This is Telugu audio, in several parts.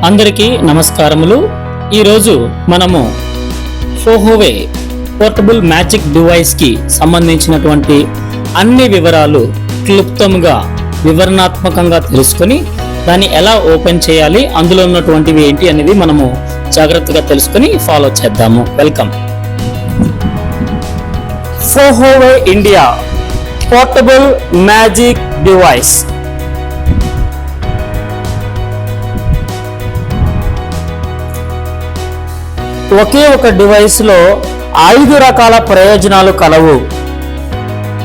అందరికీ నమస్కారములు. ఈరోజు మనము ఫోహోవే పోర్టబుల్ మ్యాజిక్ డివైస్ కి సంబంధించినటువంటి అన్ని వివరాలు క్లుప్తంగా వివరణాత్మకంగా తెలుసుకొని దాన్ని ఎలా ఓపెన్ చేయాలి, అందులో ఉన్నటువంటివి ఏంటి అనేది మనము జాగ్రత్తగా తెలుసుకొని ఫాలో చేద్దాము. వెల్కమ్. ఫోహోవే ఇండియా పోర్టబుల్ మ్యాజిక్ డివైస్. ఒకే ఒక డివైస్లో 5 రకాల ప్రయోజనాలు కలవు.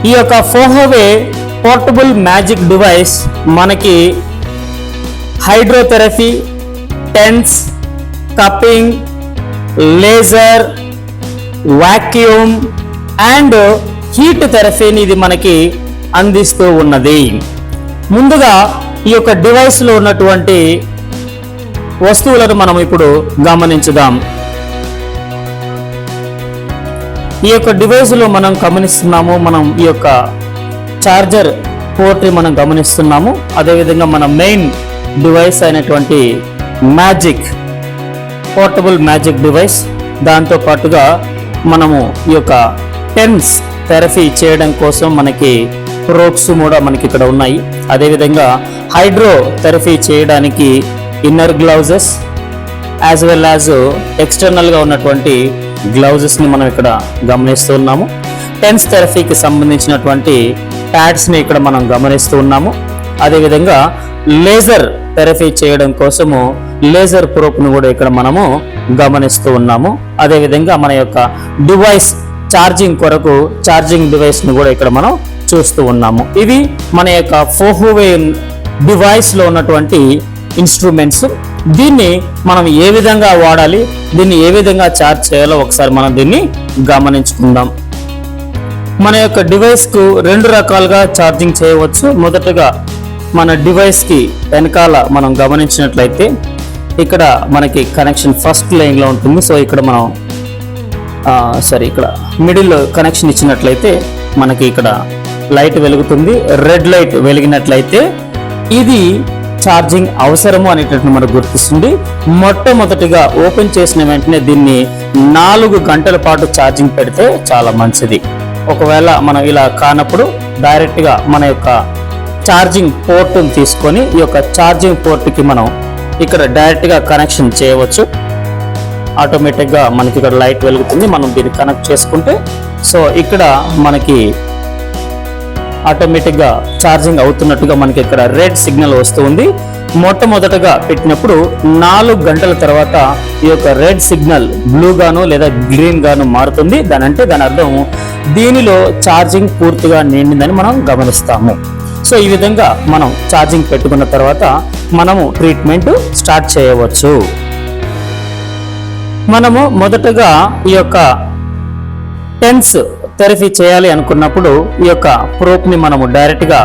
ఈ యొక్క ఫోహోవే పోర్టబుల్ మ్యాజిక్ డివైస్ మనకి hydrotherapy, TENS, cupping, laser, vacuum and heat థెరపీని ఇది మనకి అందిస్తూ ఉన్నది. ముందుగా ఈ యొక్క డివైస్లో ఉన్నటువంటి వస్తువులను మనం ఇప్పుడు గమనించుదాం. ఈ యొక్క డివైస్లో మనం గమనిస్తున్నాము, మనం ఈ యొక్క చార్జర్ పోర్ట్ మనం గమనిస్తున్నాము. అదేవిధంగా మన మెయిన్ డివైస్ అయినటువంటి మ్యాజిక్ పోర్టబుల్ మ్యాజిక్ డివైస్, దాంతో పాటుగా మనము ఈ యొక్క టెన్స్ థెరపీ చేయడం కోసం మనకి ప్రోబ్స్ కూడా మనకి ఇక్కడ ఉన్నాయి. అదేవిధంగా హైడ్రో థెరపీ చేయడానికి inner gloves as well as ఎక్స్టర్నల్గా ఉన్నటువంటి గ్లౌజెస్ని మనం ఇక్కడ గమనిస్తూ ఉన్నాము. టెన్స్ థెరపీకి సంబంధించినటువంటి ప్యాడ్స్ని ఇక్కడ మనం గమనిస్తూ ఉన్నాము. అదేవిధంగా లేజర్ థెరపీ చేయడం కోసము లేజర్ ప్రోబ్ను కూడా ఇక్కడ మనము గమనిస్తూ ఉన్నాము. అదేవిధంగా మన యొక్క డివైస్ ఛార్జింగ్ కొరకు ఛార్జింగ్ డివైస్ని కూడా ఇక్కడ మనం చూస్తూ ఉన్నాము. ఇవి మన యొక్క ఫోహోవే డివైస్లో ఉన్నటువంటి ఇన్స్ట్రుమెంట్స్. దీన్ని మనం ఏ విధంగా వాడాలి, దీన్ని ఏ విధంగా ఛార్జ్ చేయాలో ఒకసారి మనం దీన్ని గమనించుకుందాం. మన యొక్క డివైస్కు 2 రకాలుగా ఛార్జింగ్ చేయవచ్చు. మొదటగా మన డివైస్కి వెనకాల మనం గమనించినట్లయితే ఇక్కడ మనకి కనెక్షన్ ఫస్ట్ లైన్లో ఉంటుంది. సో ఇక్కడ మనం ఇక్కడ మిడిల్ కనెక్షన్ ఇచ్చినట్లయితే మనకి ఇక్కడ లైట్ వెలుగుతుంది. రెడ్ లైట్ వెలిగినట్లయితే ఇది ఛార్జింగ్ అవసరము అనేటటువంటి మనకు గుర్తిస్తుంది. మొట్టమొదటిగా ఓపెన్ చేసిన వెంటనే దీన్ని 4 గంటల పాటు ఛార్జింగ్ పెడితే చాలా మంచిది. ఒకవేళ మనం ఇలా కానప్పుడు డైరెక్ట్గా మన యొక్క ఛార్జింగ్ పోర్ట్ని తీసుకొని ఈ యొక్క ఛార్జింగ్ పోర్ట్కి మనం ఇక్కడ డైరెక్ట్గా కనెక్షన్ చేయవచ్చు. ఆటోమేటిక్గా మనకి ఇక్కడ లైట్ వెలుగుతుంది. మనం దీన్ని కనెక్ట్ చేసుకుంటే సో ఇక్కడ మనకి ఆటోమేటిక్గా ఛార్జింగ్ అవుతున్నట్టుగా మనకి ఇక్కడ రెడ్ సిగ్నల్ వస్తుంది. మొట్టమొదటగా పెట్టినప్పుడు 4 గంటల తర్వాత ఈ యొక్క రెడ్ సిగ్నల్ బ్లూ గాను లేదా గ్రీన్ గాను మారుతుంది. దాని అర్థం దీనిలో ఛార్జింగ్ పూర్తిగా నిండిందని మనం గమనిస్తాము. సో ఈ విధంగా మనం ఛార్జింగ్ పెట్టుకున్న తర్వాత మనము ట్రీట్మెంట్ స్టార్ట్ చేయవచ్చు. మనము మొదటగా ఈ యొక్క టెన్స్ థెరపీ చేయాలి అనుకున్నప్పుడు ఈ యొక్క ప్రోబ్ని మనము డైరెక్ట్గా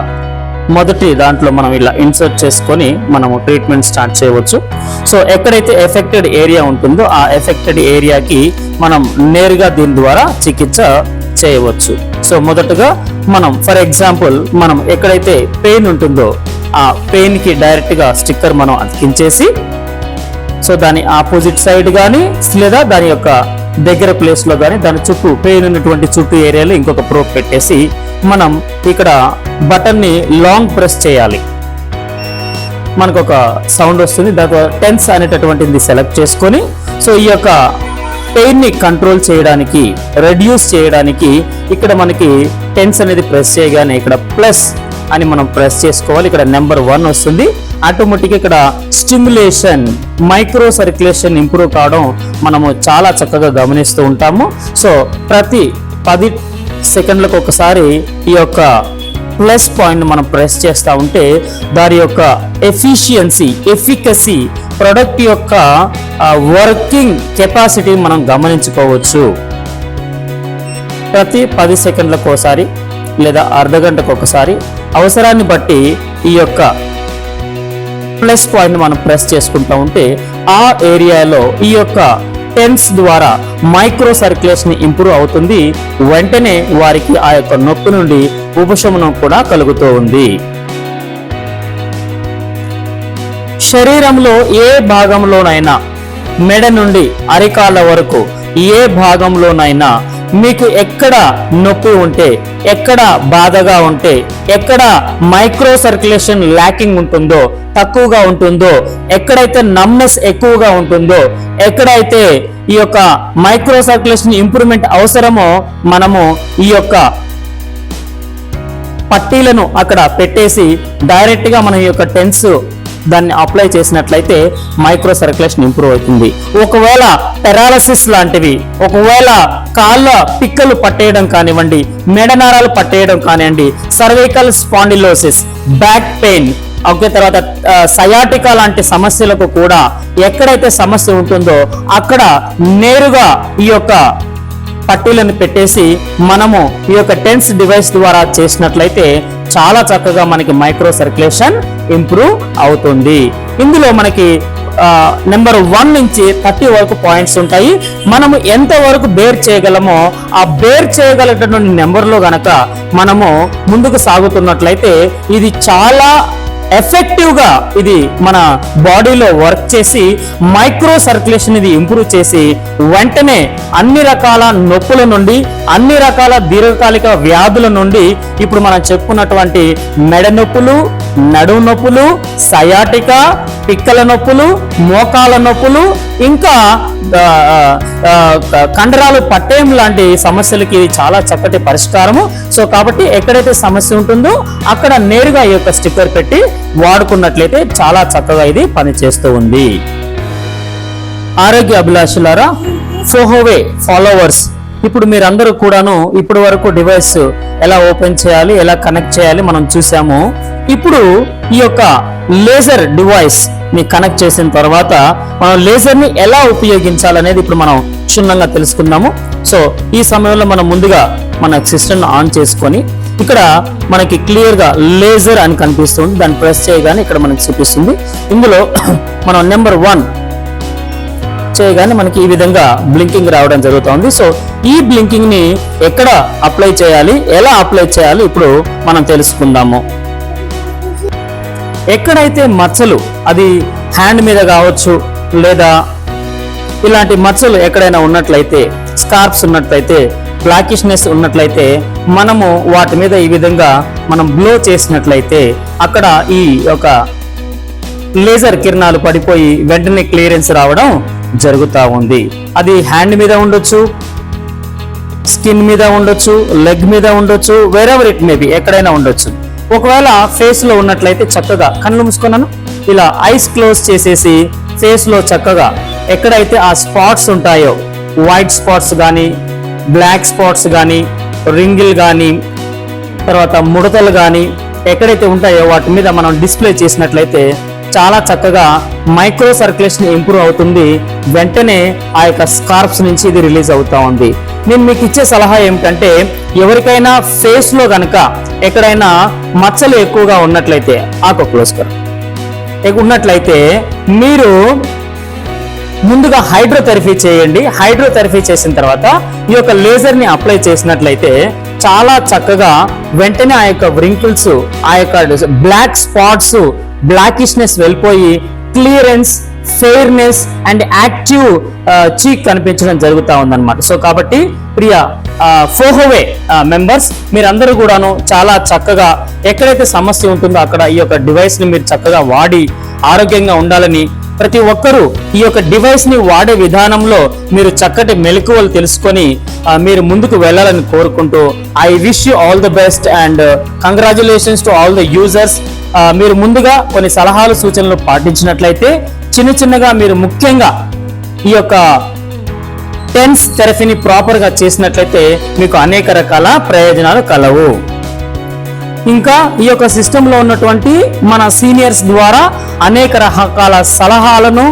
మొదటి దాంట్లో మనం ఇలా ఇన్సర్ట్ చేసుకొని మనము ట్రీట్మెంట్ స్టార్ట్ చేయవచ్చు. సో ఎక్కడైతే ఎఫెక్టెడ్ ఏరియా ఉంటుందో ఆ ఎఫెక్టెడ్ ఏరియాకి మనం నేరుగా దీని ద్వారా చికిత్స చేయవచ్చు. సో మొదటగా మనం ఫర్ ఎగ్జాంపుల్ మనం ఎక్కడైతే పెయిన్ ఉంటుందో ఆ పెయిన్కి డైరెక్ట్గా స్టిక్కర్ మనం అతికించేసి సో దాని ఆపోజిట్ సైడ్ కానీ లేదా దాని యొక్క దగ్గర ప్లేస్లో కానీ దాని చుట్టూ పెయిన్ ఉన్నటువంటి చుట్టూ ఏరియాలో ఇంకొక ప్రోబ్ పెట్టేసి మనం ఇక్కడ బటన్ని లాంగ్ ప్రెస్ చేయాలి. మనకు ఒక సౌండ్ వస్తుంది. దాంతో టెన్స్ అనేటటువంటిది సెలెక్ట్ చేసుకొని సో ఈ యొక్క పెయిన్ని కంట్రోల్ చేయడానికి, రెడ్యూస్ చేయడానికి ఇక్కడ మనకి టెన్స్ అనేది ప్రెస్ చేయగానే ఇక్కడ ప్లస్ అని మనం ప్రెస్ చేసుకోవాలి. ఇక్కడ నెంబర్ 1 వస్తుంది. ఆటోమేటిక్గా ఇక్కడ స్టిమ్యులేషన్, మైక్రో సర్క్యులేషన్ ఇంప్రూవ్ కావడం మనము చాలా చక్కగా గమనిస్తూ ఉంటాము. సో ప్రతి 10 సెకండ్లకు ఒకసారి ఈ యొక్క ప్లస్ పాయింట్ మనం ప్రెస్ చేస్తూ ఉంటే దాని యొక్క ఎఫికసీ ప్రొడక్ట్ యొక్క వర్కింగ్ కెపాసిటీ మనం గమనించుకోవచ్చు. ప్రతి 10 సెకండ్లకు ఒకసారి లేదా అర్ధగంటకు ఒకసారి అవసరాన్ని బట్టి ఈ యొక్క ప్లస్ పాయింట్ మనం ప్రెస్ చేసుకుంటూ ఉంటే ఆ ఏరియాలో ఈ యొక్క టెన్స్ ద్వారా మైక్రో సర్క్యులేషన్ ఇంప్రూవ్ అవుతుంది. వెంటనే వారికి ఆ యొక్క నొప్పి నుండి ఉపశమనం కూడా కలుగుతూ ఉంది. శరీరంలో ఏ భాగంలోనైనా మెడ నుండి అరికాళ్ళ వరకు ఏ భాగంలోనైనా మీకు ఎక్కడ నొప్పి ఉంటే, ఎక్కడ బాధగా ఉంటే, ఎక్కడ మైక్రో సర్క్యులేషన్ ల్యాకింగ్ ఉంటుందో, తక్కువగా ఉంటుందో, ఎక్కడైతే నమ్నెస్ ఎక్కువగా ఉంటుందో, ఎక్కడైతే ఈ యొక్క మైక్రో సర్క్యులేషన్ ఇంప్రూవ్మెంట్ అవసరమో మనము ఈ యొక్క పట్టీలను అక్కడ పెట్టేసి డైరెక్ట్ గా మనం ఈ యొక్క టెన్స్ దాన్ని అప్లై చేసినట్లయితే మైక్రో సర్క్యులేషన్ ఇంప్రూవ్ అవుతుంది. ఒకవేళ పెరాలసిస్ లాంటివి, ఒకవేళ కాళ్ళ పిక్కలు పట్టేయడం కానివ్వండి, మెడనరాలు పట్టేయడం కానివ్వండి, cervical spondylosis, back pain, okay, తర్వాత సయాటికా లాంటి సమస్యలకు కూడా ఎక్కడైతే సమస్య ఉంటుందో అక్కడ నేరుగా ఈ యొక్క పట్టీలను పెట్టేసి మనము ఈ యొక్క టెన్స్ డివైస్ ద్వారా చేసినట్లయితే చాలా చక్కగా మనకి మైక్రో సర్క్యులేషన్ ఇంప్రూవ్ అవుతుంది. ఇందులో మనకి నెంబర్ 1 నుంచి 30 వరకు పాయింట్స్ ఉంటాయి. మనము ఎంత వరకు బేర్ చేయగలమో ఆ బేర్ చేయగలిగినటువంటి నెంబర్లో గనక మనము ముందుకు సాగుతున్నట్లయితే ఇది చాలా ఎఫెక్టివ్ గా ఇది మన బాడీలో వర్క్ చేసి మైక్రో సర్క్యులేషన్ ఇది ఇంప్రూవ్ చేసి వెంటనే అన్ని రకాల నొప్పుల నుండి, అన్ని రకాల దీర్ఘకాలిక వ్యాధుల నుండి, ఇప్పుడు మనం చెప్పుకున్నటువంటి మెడ నొప్పులు, నడుము నొప్పులు, సయాటికా, పిక్కల నొప్పులు, మోకాల నొప్పులు, ఇంకా కండరాలు పట్టేయం లాంటి సమస్యలకి చాలా చక్కటి పరిష్కారము. సో కాబట్టి ఎక్కడైతే సమస్య ఉంటుందో అక్కడ నేరుగా ఈ యొక్క స్టిక్కర్ పెట్టి వాడుకున్నట్లయితే చాలా చక్కగా ఇది పనిచేస్తూ ఉంది. ఆరోగ్య అభిలాషులారా, ఫోహోవే ఫాలోవర్స్, ఇప్పుడు మీరందరూ కూడాను ఇప్పటి వరకు డివైస్ ఎలా ఓపెన్ చేయాలి, ఎలా కనెక్ట్ చేయాలి మనం చూసాము. ఇప్పుడు ఈ యొక్క లేజర్ డివైస్ ని కనెక్ట్ చేసిన తర్వాత మనం లేజర్ ని ఎలా ఉపయోగించాలనేది ఇప్పుడు మనం క్షుణ్ణంగా తెలుసుకుందాము. సో ఈ సమయంలో మనం ముందుగా మన సిస్టమ్ ఆన్ చేసుకొని ఇక్కడ మనకి క్లియర్ గా లేజర్ అని కనిపిస్తుంది. దాన్ని ప్రెస్ చేయగానే ఇక్కడ మనకి చూపిస్తుంది. ఇందులో మనం నెంబర్ 1 చేయగానే మనకి ఈ విధంగా బ్లింకింగ్ రావడం జరుగుతుంది. సో ఈ బ్లింకింగ్ ని ఎక్కడ అప్లై చేయాలి, ఎలా అప్లై చేయాలి ఇప్పుడు మనం తెలుసుకుందాము. ఎక్కడైతే మచ్చలు, అది హ్యాండ్ మీద కావచ్చు లేదా ఇలాంటి మచ్చలు ఎక్కడైనా ఉన్నట్లయితే, స్కార్ప్స్ ఉన్నట్లయితే, బ్లాకిష్నెస్ ఉన్నట్లయితే మనము వాటి మీద ఈ విధంగా మనం బ్లో చేసినట్లయితే అక్కడ ఈ యొక్క లేజర్ కిరణాలు పడిపోయి వెంటనే క్లియరెన్స్ రావడం జరుగుతూ ఉంది. అది హ్యాండ్ మీద ఉండొచ్చు, స్కిన్ మీద ఉండొచ్చు, లెగ్ మీద ఉండొచ్చు, వేరెవర్ ఇట్ మే బి, ఎక్కడైనా ఉండొచ్చు. ఒకవేళ ఫేస్ లో ఉన్నట్లయితే చక్కగా కళ్ళు మూసుకున్నాను, ఇలా ఐస్ క్లోజ్ చేసేసి ఫేస్ లో చక్కగా ఎక్కడైతే ఆ స్పాట్స్ ఉంటాయో, వైట్ స్పాట్స్ కానీ, బ్లాక్ స్పాట్స్ కానీ, రింగిల్ కానీ, తర్వాత ముడతలు కానీ ఎక్కడైతే ఉంటాయో వాటి మీద మనం డిస్ప్లే చేసినట్లయితే చాలా చక్కగా మైక్రో సర్క్యులేషన్ ఇంప్రూవ్ అవుతుంది. వెంటనే ఆ యొక్క స్కార్ప్స్ నుంచి ఇది రిలీజ్ అవుతా ఉంది. నేను మీకు ఇచ్చే సలహా ఏమిటంటే, ఎవరికైనా ఫేస్ లో గనక ఎక్కడైనా మచ్చలు ఎక్కువగా ఉన్నట్లయితే ఉన్నట్లయితే మీరు ముందుగా హైడ్రోథెరపీ చేయండి. హైడ్రోథెరపీ చేసిన తర్వాత ఈ యొక్క లేజర్ ని అప్లై చేసినట్లయితే చాలా చక్కగా వెంటనే ఆ యొక్క వ్రింకిల్స్, ఆ యొక్క బ్లాక్ స్పాట్స్, బ్లాకిష్నెస్ వెళ్ళిపోయి క్లియరెన్స్, ఫెయిర్నెస్ అండ్ యాక్టివ్ చీక్ కనిపించడం జరుగుతూ ఉందన్నమాట. సో కాబట్టి ప్రియ ఫోహోవే మెంబర్స్, మీరందరూ కూడాను చాలా చక్కగా ఎక్కడైతే సమస్య ఉంటుందో అక్కడ ఈ యొక్క డివైస్ ని మీరు చక్కగా వాడి ఆరోగ్యంగా ఉండాలని, ప్రతి ఒక్కరూ ఈ యొక్క డివైస్ ని వాడే విధానంలో మీరు చక్కటి మెలకువలు తెలుసుకొని మీరు ముందుకు వెళ్ళాలని కోరుకుంటూ I wish you all the best and congratulations to all the users. మీరు ముందుగా కొన్ని సలహాలు, సూచనలు పాటించినట్లయితే చిన్నగా మీరు ముఖ్యంగా ఈ యొక్క టెన్స్ థెరపీని ప్రాపర్ గా చేసినట్లయితే మీకు అనేక రకాల ప్రయోజనాలు కలవు. ఇంకా ఈ యొక్క సిస్టమ్ లో ఉన్నటువంటి మన సీనియర్స్ ద్వారా అనేక రకాల సలహాలను,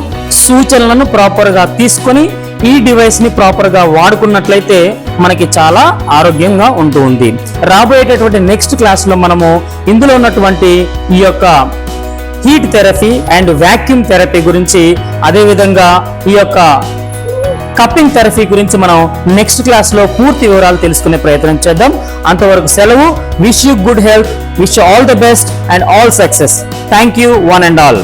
సూచనలను ప్రాపర్ గా తీసుకొని ఈ డివైస్ ని ప్రాపర్ గా వాడుకున్నట్లయితే మనకి చాలా ఆరోగ్యంగా ఉంటుంది. రాబోయేటటువంటి నెక్స్ట్ క్లాస్ లో మనము ఇందులో ఉన్నటువంటి ఈ యొక్క heat therapy and vacuum therapy గురించి, అదేవిధంగా ఈ యొక్క కప్పింగ్ థెరపీ గురించి మనం నెక్స్ట్ క్లాస్ లో పూర్తి వివరాలు తెలుసుకునే ప్రయత్నం చేద్దాం. అంతవరకు సెలవు. Wish you good health, wish you all the best and all success. Thank you one and all.